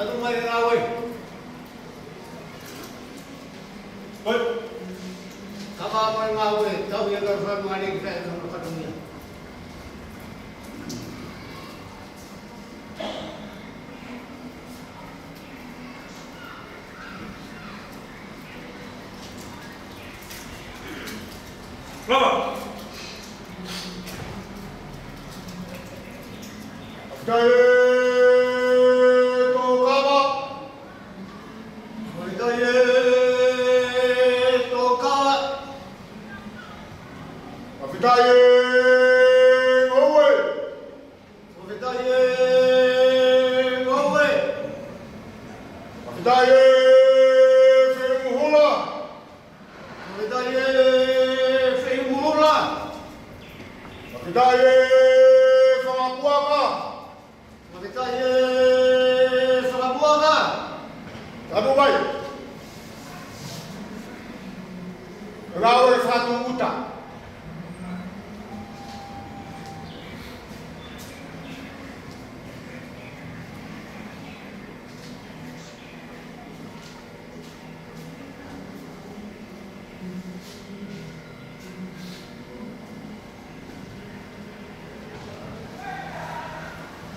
Latu mai ngawai. Baik. Kava mai ngawai, tahu yang kerja mari kita sama kadungnya. Lama. Patele Kava. Patele Kava. Patele Moimoi. Patele Moimoi. Patele Houma. Patele Houma. Patele Latu mai. Rawe satu uta.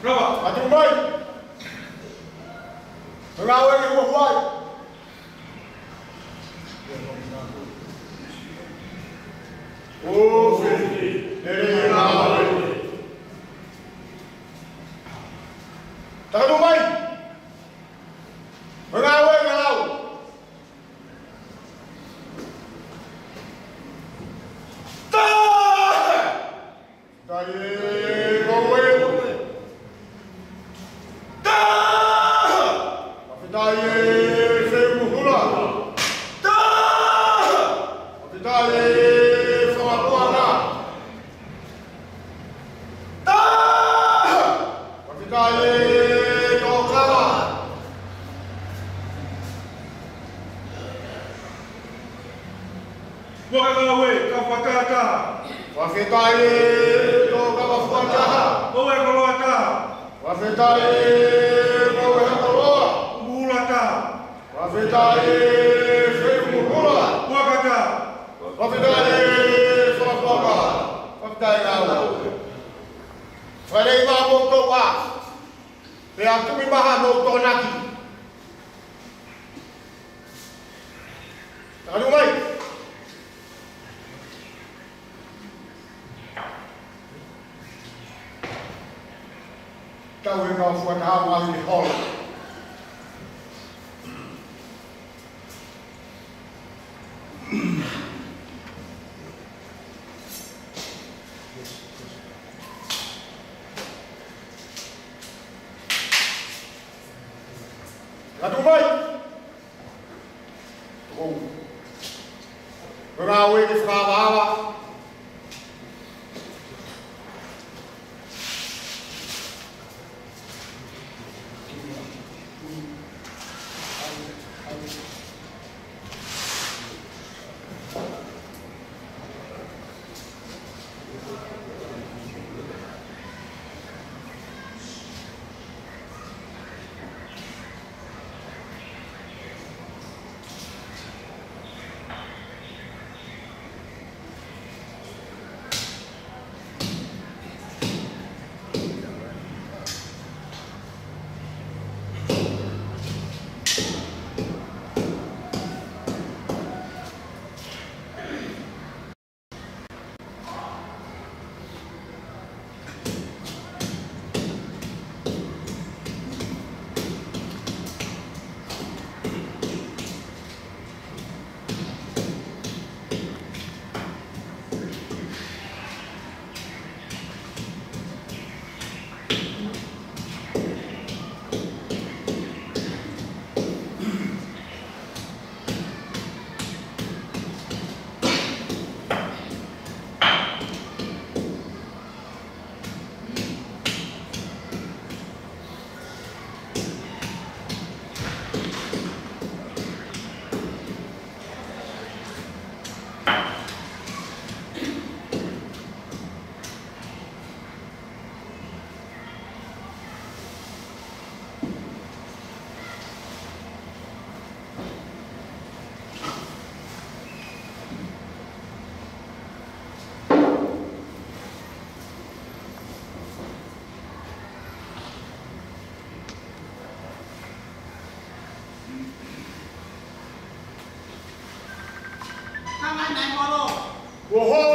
Berapa? Latu mai. Rawe ni buat. Oh, Fili, dari Rawe. Latu mai. Rawe kalau. Dari Rawe. Patele Simeon R.B. Patele Paula. Patele Tonga. Wakawe, kafakata. Patele Tonga Paula. Owe kolota. Patele Moimoi. Mulata. Patele Simeon R.B. Wakata. Patele Paula. Patele Ouau. Falei ba moto ba. Pe aku mi maha moto lagi. Lalu mai. Kau yang kau buat awal di hall. Latu mai. Oh. Rawe di Frawawa. Oho!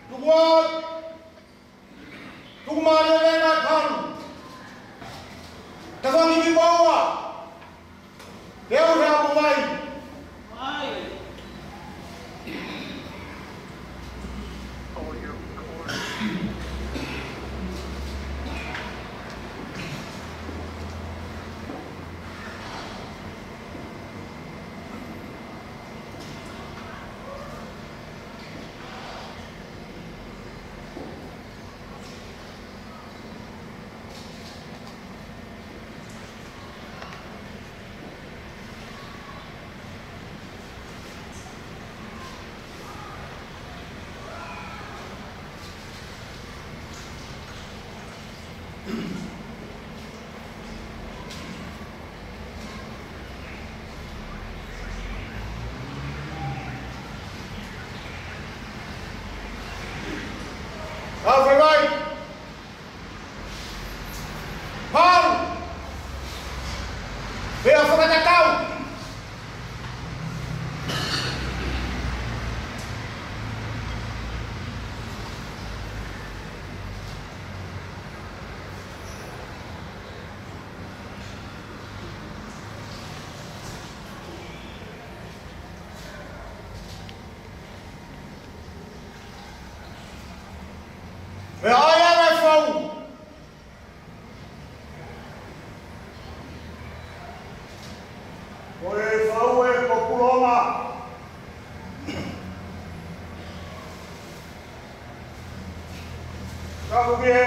Tuguat! Tugumari na kan! Tawang hindi bawa! Leo na bumay! Alright. Paul. Kaya sa katakaw. Kaya kaya na ikaw. Oye, Saue, Populoma. Kabugi,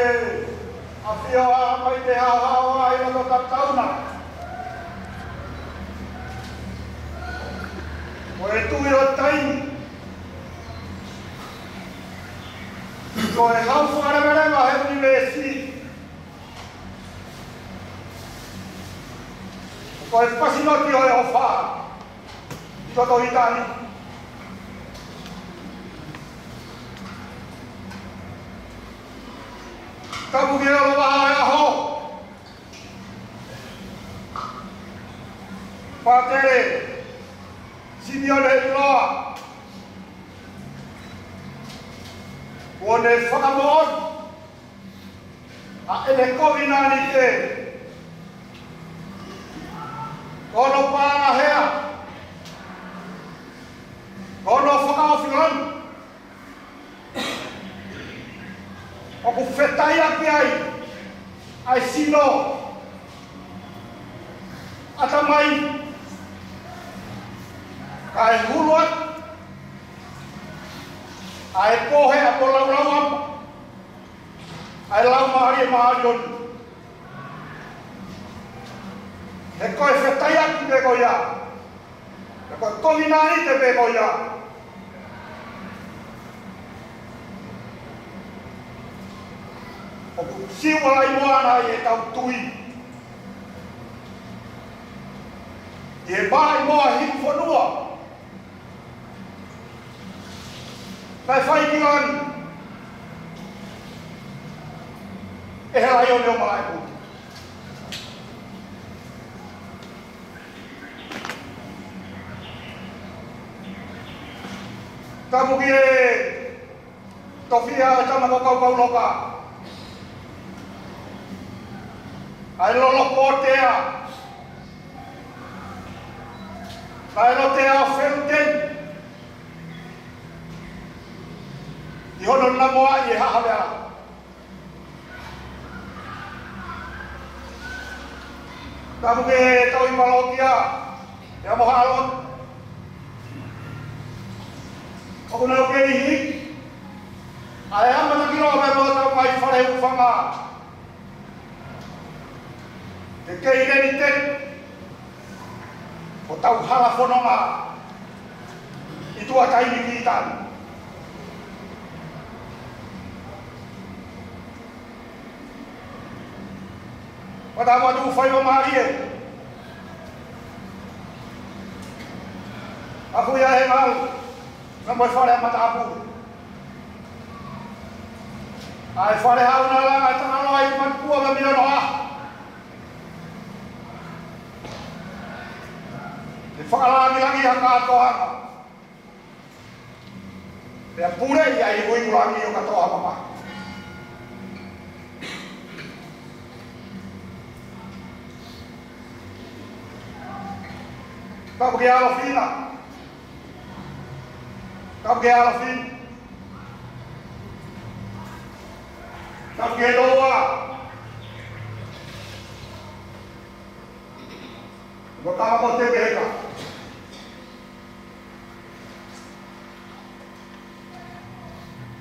afia may tehahawa ay natataw na. Oye, tuyo tayo. Koe hau whakarangaranga he university. Koe pasinoti hoi ho wha. Toto hitani. Kapuki alo waha e aho. Patele Simeon R.B. One whakamon a ele kovinani te kono pāna hea kono whakaofiran oku whetai aki ai sino atamai kai huluat ai pohe a polaurawam ai lau mahari maharion he koe whetai aki te koia he koe kovinani te pe koia oku siwalai moana i e tau tui i e bai moa hiku whanua kai whai kiran e he lai o leo malai puti. Kamuki e tofia e tamako kau loka. Ai lolo potea. Kai rotea felten. I hono na moa i hahavea. Kamuki e tau i malokia. E amo halon. Oku na uke ihi. Ai hama na kilo abe mo tau mai whare ufanga. Te kei reni te. O tau hala whanonga. I tua taimi ki tani. Wata watu whai o maari e. Aku ia he mau. Nga moi whare a Tongatapu. Ai whare hau na langa e tangalo ai mankua ma mino noa. E whakalangi haka atohanga. Pea pure ia I hui kurangi o katoa mama. Kau ke ala fina. Kau ke ala fina. Kau ke doa. Botava mo te beka.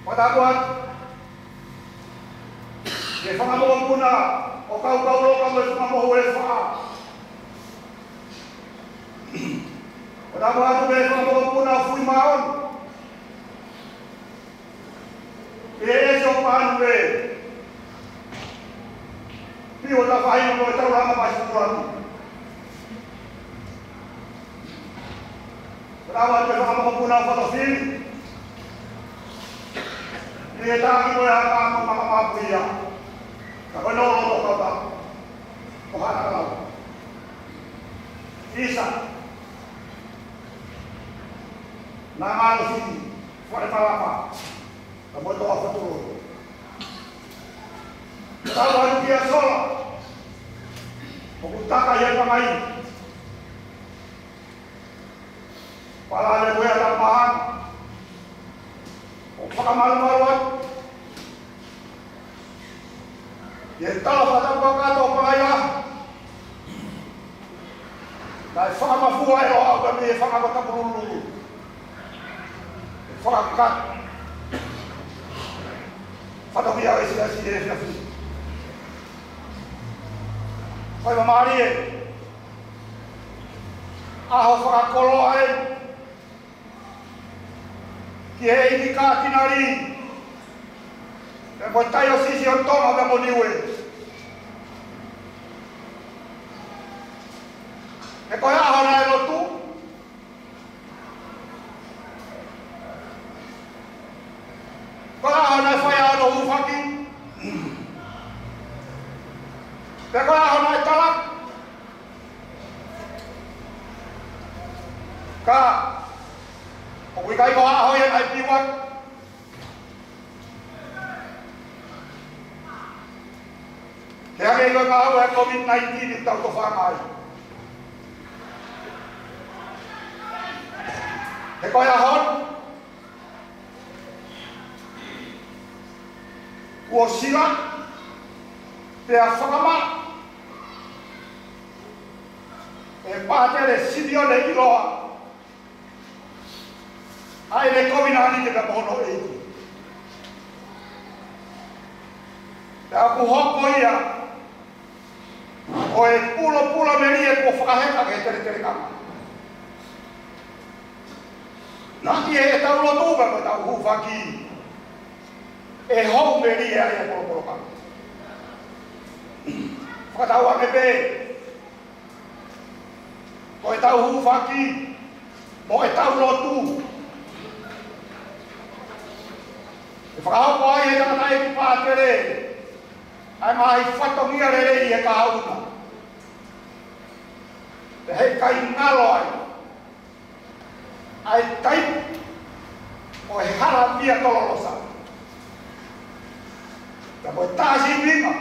Patakuan. Ke fanga mo puna o kau lo kau fanga mo we fa. Patakuan tu be fanga mo puna fui maon. Eso pan be. Pio ta fai mo ta rama pa suran. Patakuan be fanga mo puna fa fil. Dia tak boleh apa apa dia. Kalau no kata, Tuhan Allah. Isa. Nama sini, pada apa? Kamu tu apa tu? Kalau dia solat, aku tak kaya pemain. Pala ada boleh tambahan. Pagkamalumaluan. Yan tao patang pagkato pangaya. Dahil fakamafuhay o ako kami fakamatabululu. Fakakat. Fatabiya sila siya. Kaya mamari eh. Aho fakakolohin. Kihe ini ka tinari. Mo tayo sisi on Tonga da mo niwe. E ko ya hona Latu. Ko ya hona faya do ufaki. E ko ya hona talak. Ka Ui kai ko ahoy ai piwat. Kaya ngayon ko ahoy COVID-19 itaw to fangay. E ko ahon. Ko sila. Pea fakama. E Patele Simeon Iloa. Ai le kominani te kapono e. Ta ku hoko ia. O e pulo meri ko fakaheta ke tere kama. Na ki e ta ulo tu ba ta ku faki. E ho meri ia pulo kama. Fakatawa ke be. Ko e ta hu faki. Mo e ta ulo tu. Whakahau ko ai e tangata e ki Patele. Ai mai whatongia rere I e ka hauna. Te hei kai ngalo ai. Ai tai. O e hala pia tololosa. Te koe tāsi winga.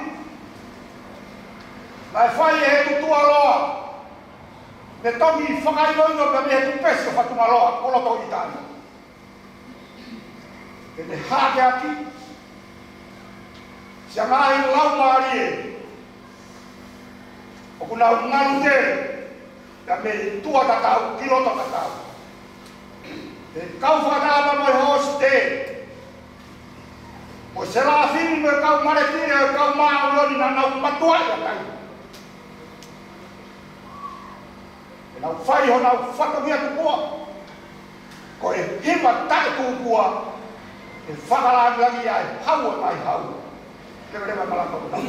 Nai whai e he tutua loa. Ne tongi whakailoingo ka me he tu peso whatuma loa. Koloto Itani. Te hake aki. Sia ngai lau maari e. O kuna ngalu te. Te me tua tatau, kiloto tatau. Te kau whakatapa moi hosi te. O se la fini me kau maretire o kau maa ulioni na nau matua ia kai. E nau whai ho nau whakamia tupua. Ko e hima tae tupua. E whakaraan lagi ai, hau e mai hau. Rewa malaka o tau.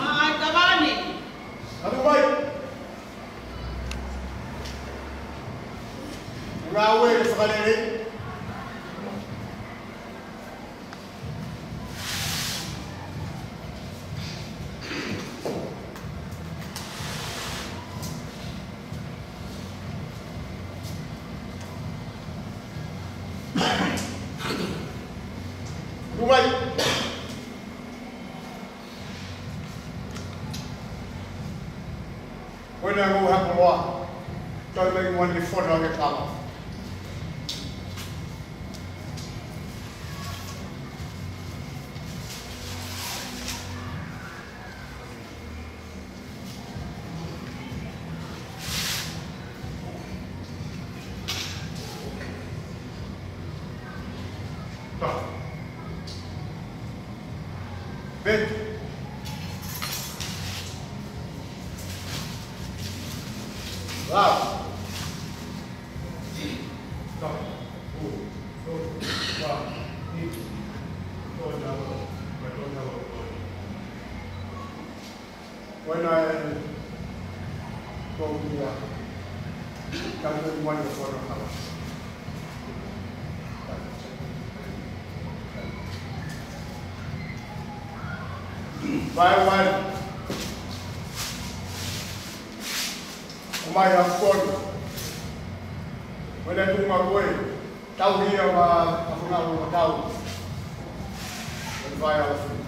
Ai Kavani. Anu mai. Rawe e whakarere. Kumai. When I go have a walk, don't make one before I get out. Ben. Wow. When I go to come to one of the house. By one, umay hapon. When I do my way, tao here ako nga mga tao. When by our food.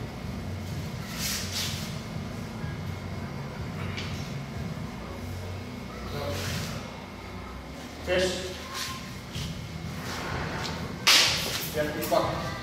Fish. Yan ipak.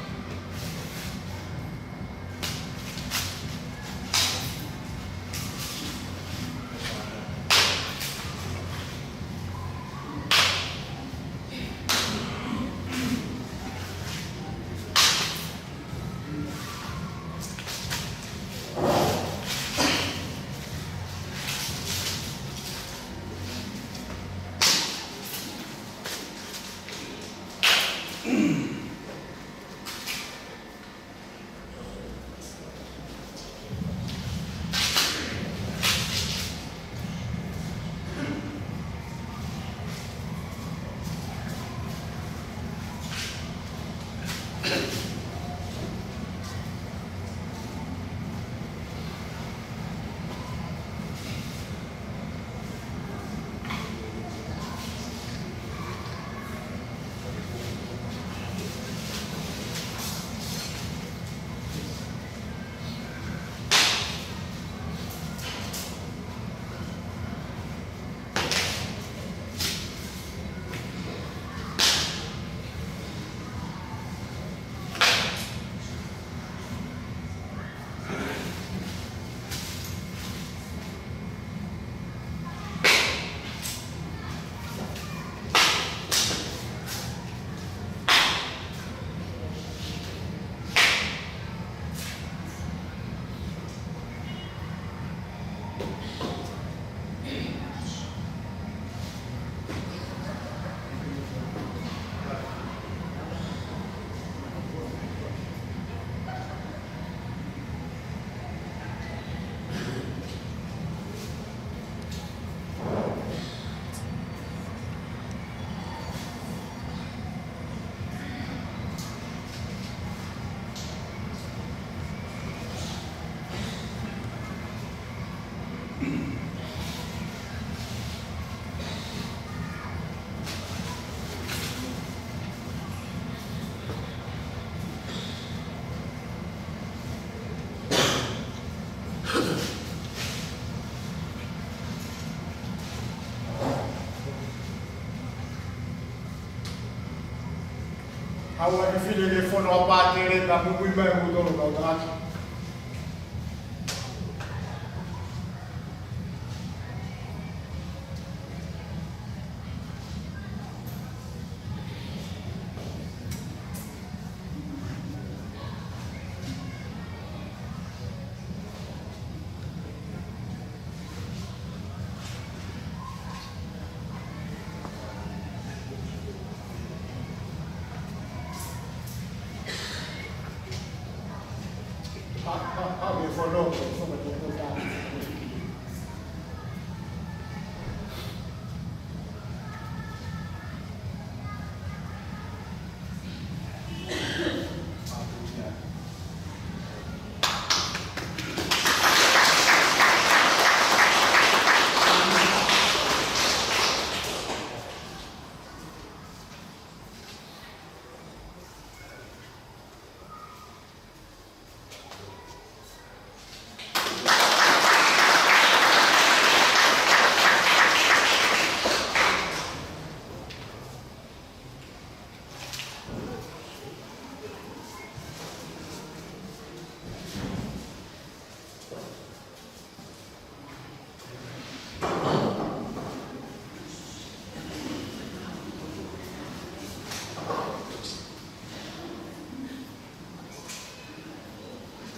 Hawa ifile le fono apate na mumimba ya mudoro na utaki. How you follow from the down.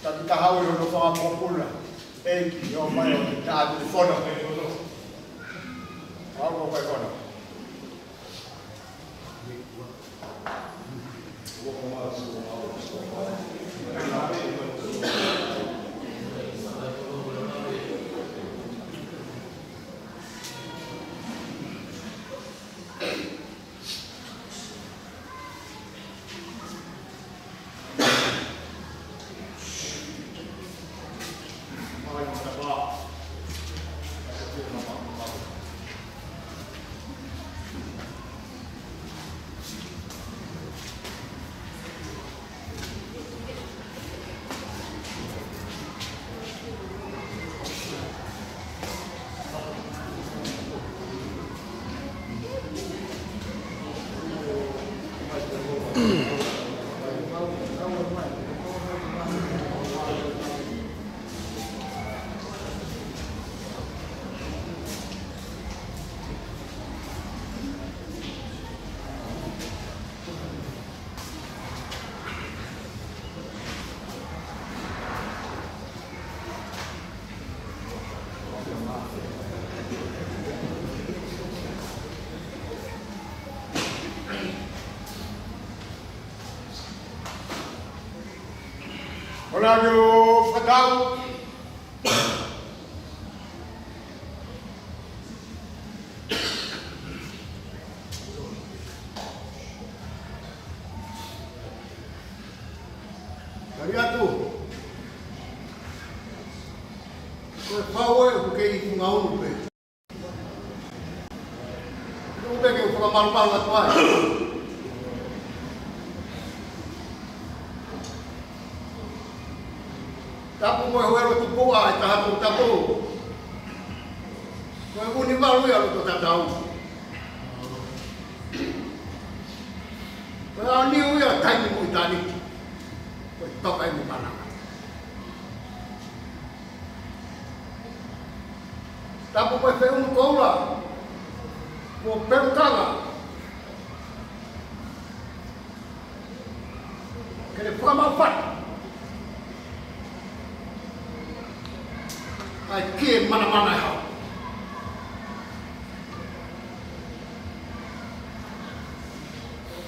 Tapi tahu yang nak faham popular. Yang mana nak ada di fono. Aku pakai fono. Lalu pedang dari Latu Paula porque ele não o vê não vê que eu falo mal lá atrás. Tapu mo huero tu boa e taha Tongatapu. Koe uni malu ia luto tatau. Koe au niu ia taimi mo i tani. Koe toka i mo pananga. Tapu koe whe unu koula. Mo perutanga. Kene whakamau whatu. Ai kia mana e hau.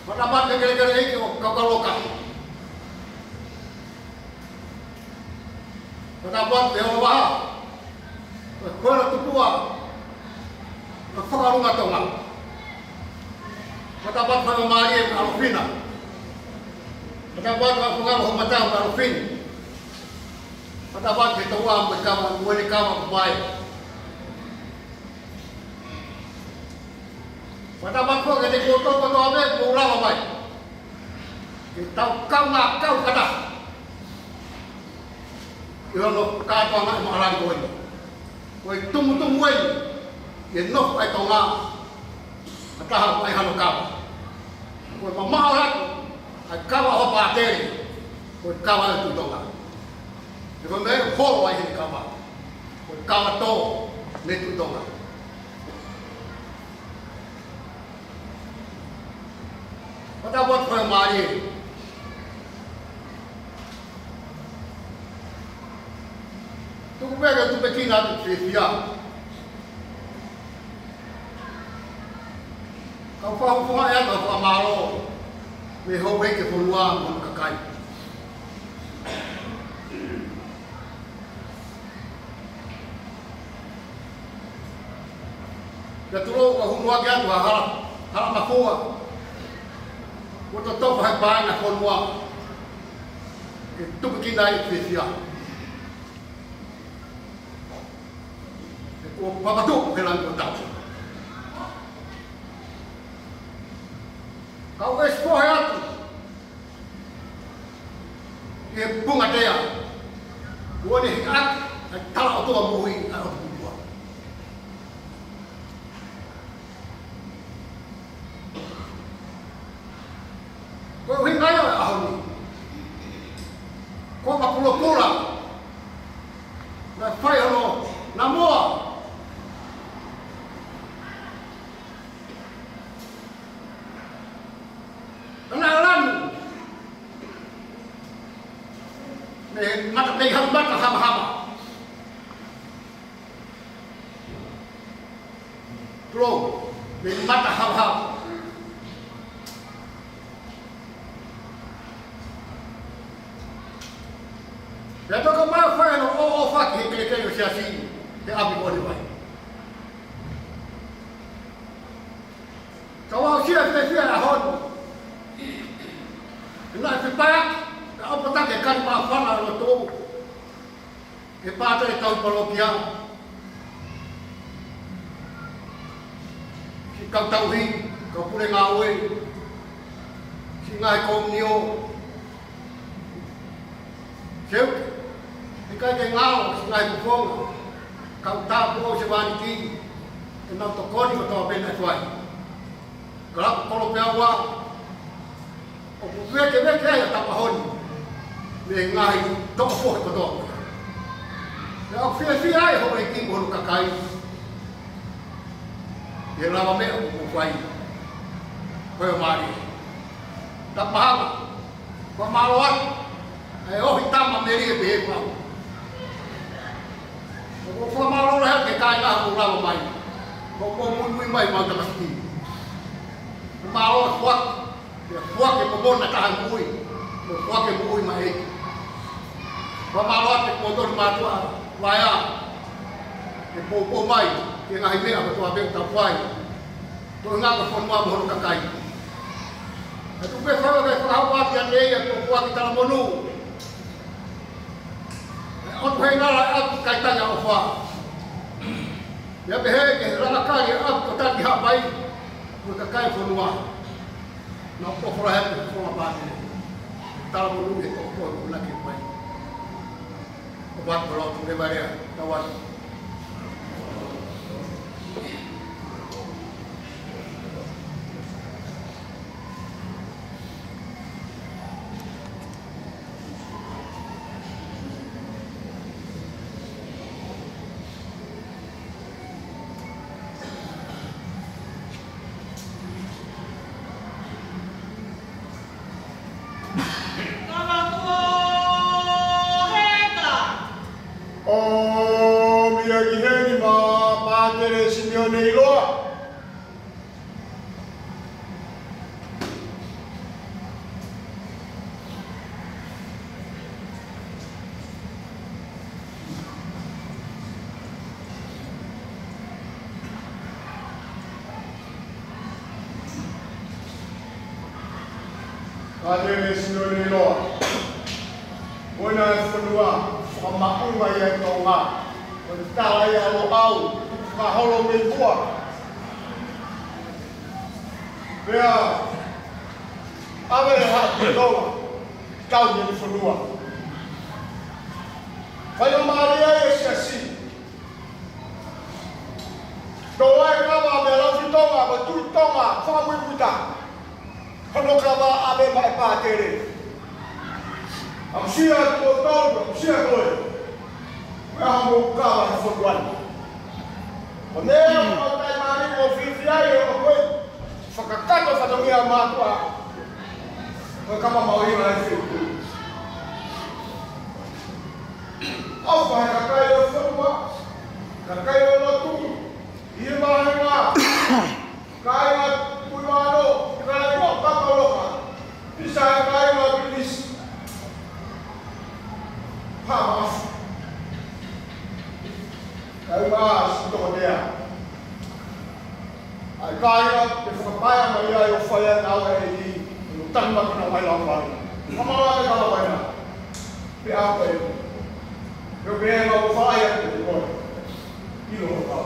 Mana ke kere hiki o kakaloka. Mana te o waha. Koera tupua. Whakarunga tonga. Mana whamamari e alofina. Mana whakangaro homatau alofina. Dapat kita uang berkawan, boleh kawan baik. Pada waktu kita kotor kotor apa, murah baik. Kita kau nak kau kata. Ia nak kata nak mahalan kau ini. Kau tum ini, ia nak ay tonga. Atau ay halo kau. Kau mamahalan, ay kau apa Patele, kau kawan itu tonga. Kalau mereka hol wajib kawan, kawan tu netu Tonga. Pada buat permari, tu mereka tu bikin ada cerita. Kau faham ayat kau faham malu, mehobek ke peluang untuk kakai. Ketua Houma kian tu harap makua. Untuk tahu bahagian banyak Houma. Itu bikin dari spesial. Aku apa tu pelan kau tahu. Kau ekspor ya tu. Ia bunga dia. Kau ni hingga kalau tu amuhi aku. Kau hingga ya ahli. Kau tak pula. Nak fire lo, namua. Kenalan. mata pei hama hama. Pro, mata hama. Ya toka mai fai no o faki que se assim, de abi boli vai. Kau sia sia a hon. Ina se pa, au pata ke kan ma fala lo to. E pa te tau polokia. Si kau tau hi, kau pule ngawe. Si ngai kom nio. Seu Ika ke ngao si ngai kufonga. Kau tapu o se wani ki. Ke nau tokoni o toa pena tuai. Kalau kalau piawa, aku veke ya tapahoni, mengai topo kodo. Ya aku fia ai ho iki bolu kakai. Ya lama me aku kuai. Koyo mari. Tapahama. Pamaluan. Ai hitama meri be pa. Aku pamaluan ha ke kai na aku lama mai. Ko mui mai mau tapasti. Mau kuat, kuat ke pebon nak tahan kui, kuat ke kui mai. Pemaluan ke motor matua, waya, ke popo mai, ke ngai me apa tua beng tapuai. Tu ngak ke fonwa mohon kakai. Aku bersama ke sahabat yang dia tu kuat kita monu. Ot hengal aku kaitan yang ofa. Ya behe ke ralakai aku tak dihabai. Kakai fonua, nak offer help for apa ni? Tahu dulu itu offer lagi baik. Obat berlaku tu lebaran, kawan. Patele Simeon Iloa. Patele Simeon Iloa. Muna funua, Houma ya Tonga. Patele ya Ouau Kava Moimoi. Vea, abre a Tonga, kau ni funua. Vai Maria esse assim. Ouau Kava bela Tonga, betu Tonga, fama muito muita. Ouau Kava abe mai Patele. Amsia tu Tonga, amsia koi. Ouau Kava funua. Oneo o tai mari o fifiai o koi. Fakakato fatongia matua. O kama mauri mai fiu. Au vai kakai o funua. Kakai o Latu. Iloa. Kai o puano, kai o Paula. Bisa kai o bilis. Paula. Kai mas to dia. Ai kai o papai mai ai o fai na o e tan ma na mai long mai. Mama wa ka wa na. Pe a pe. Yo be ma o fai a ko. Iloa ka.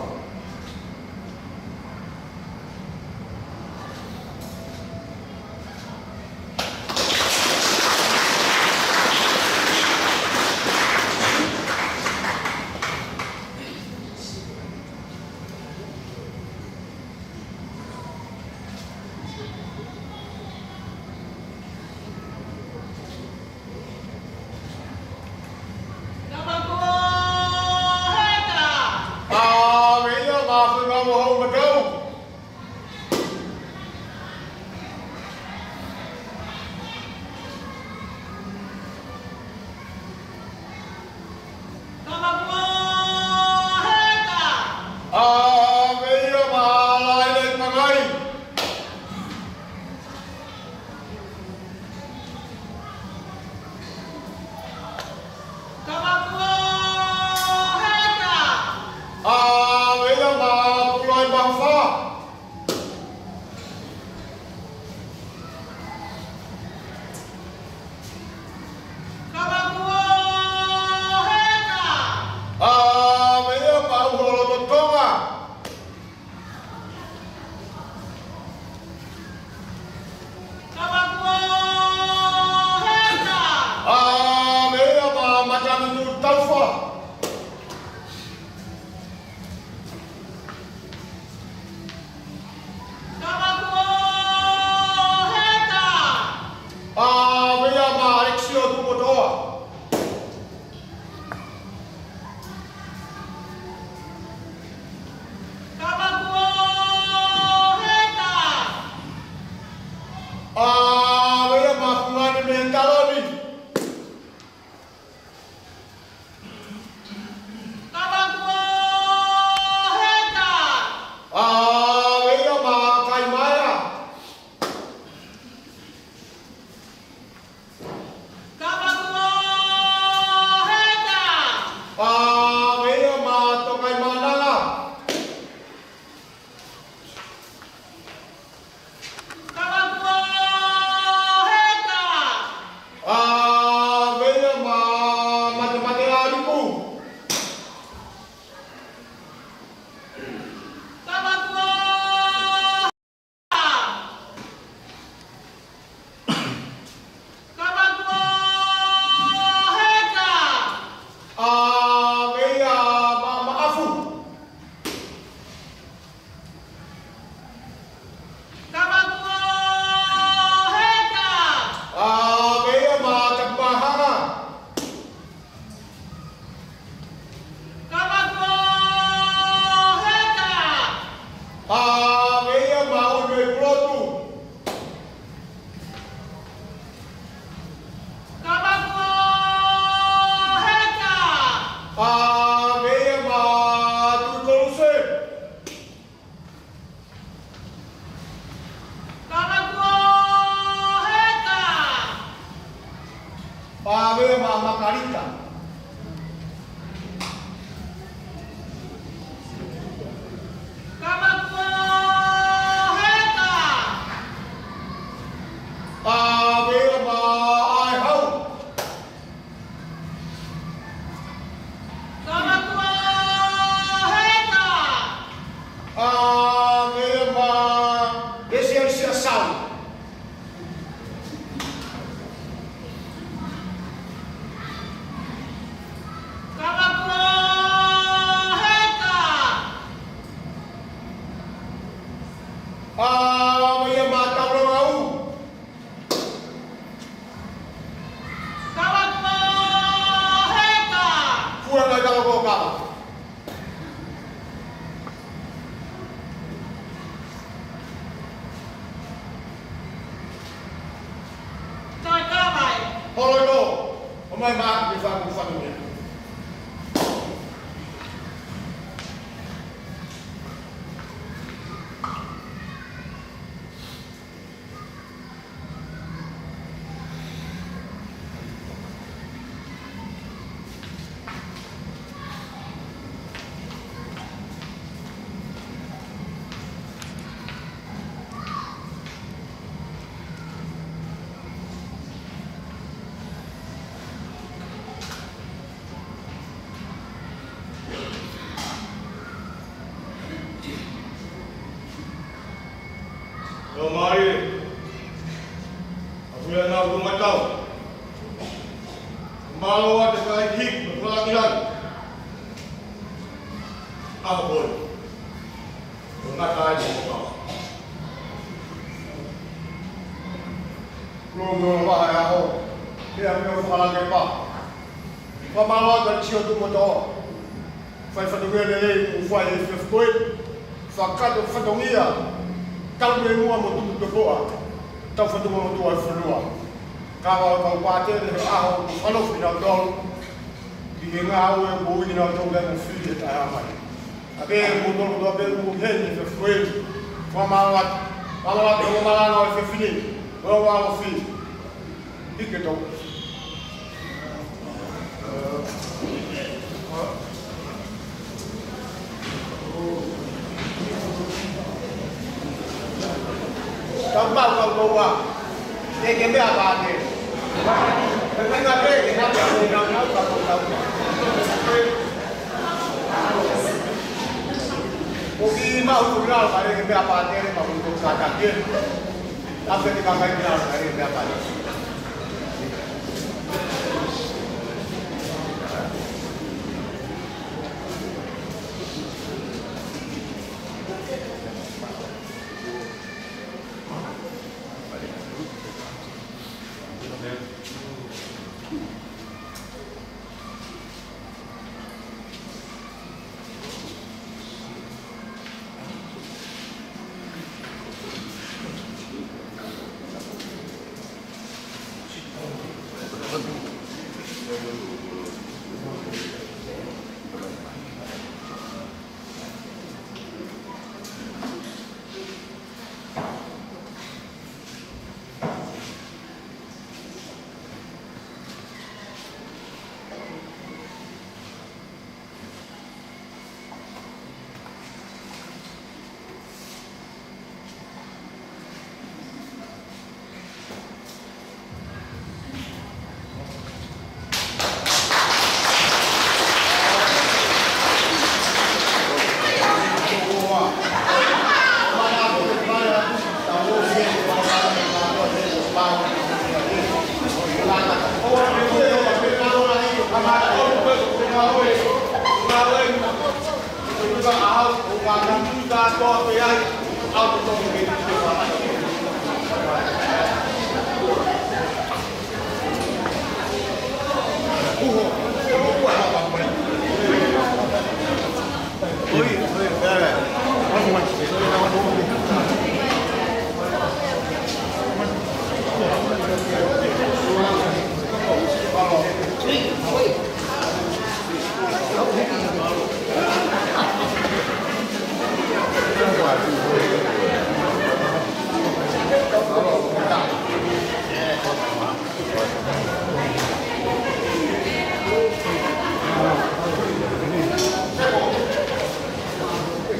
Marita.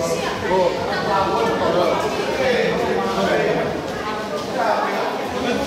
Oh,